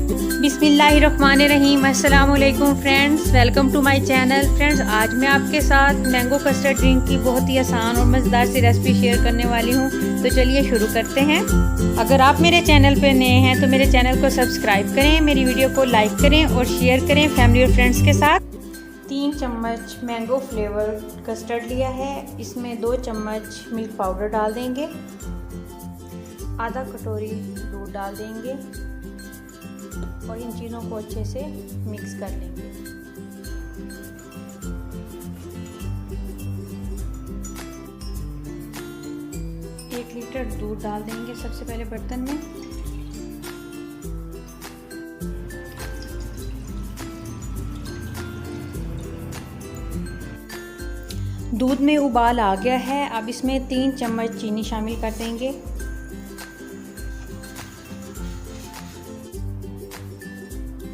बिस्मिल्लाहिर्रहमानिर्रहीम। अस्सलाम वालेकुम friends, welcome to my channel. Friends, आज मैं आपके साथ मैंगो कस्टर्ड ड्रिंक की बहुत ही आसान और मज़ेदार सी रेसिपी शेयर करने वाली हूँ। तो चलिए शुरू करते हैं। अगर आप मेरे चैनल पर नए हैं तो मेरे चैनल को सब्सक्राइब करें, मेरी वीडियो को लाइक करें और शेयर करें फैमिली और फ्रेंड्स के साथ। 3 चम्मच मैंगो फ्लेवर कस्टर्ड लिया है। इसमें 2 चम्मच मिल्क पाउडर डाल देंगे, आधा कटोरी दूध डाल देंगे और इन चीज़ों को अच्छे से मिक्स कर लेंगे। एक लीटर दूध डाल देंगे सबसे पहले बर्तन में। दूध में उबाल आ गया है। अब इसमें 3 चम्मच चीनी शामिल कर देंगे।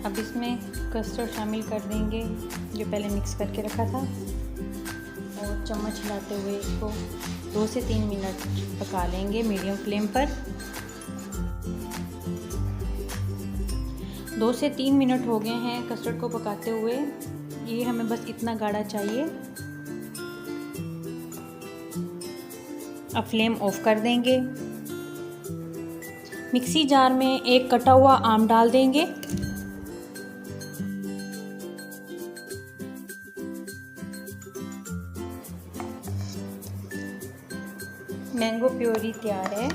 अब इसमें कस्टर्ड शामिल कर देंगे जो पहले मिक्स करके रखा था और चम्मच हिलाते हुए इसको 2 से 3 मिनट पका लेंगे मीडियम फ्लेम पर। 2 से 3 मिनट हो गए हैं कस्टर्ड को पकाते हुए। ये हमें बस इतना गाढ़ा चाहिए। अब फ्लेम ऑफ कर देंगे। मिक्सी जार में एक कटा हुआ आम डाल देंगे। मैंगो प्योरी तैयार है।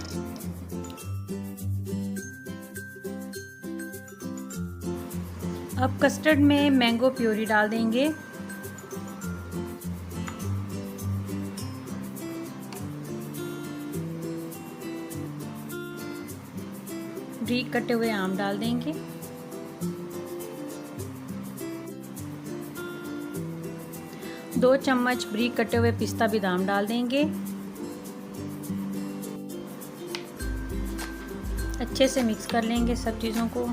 अब कस्टर्ड में मैंगो प्योरी डाल देंगे। बारीक कटे हुए आम डाल देंगे। दो चम्मच बारीक कटे हुए पिस्ता बादाम डाल देंगे। अच्छे से मिक्स कर लेंगे सब चीज़ों को।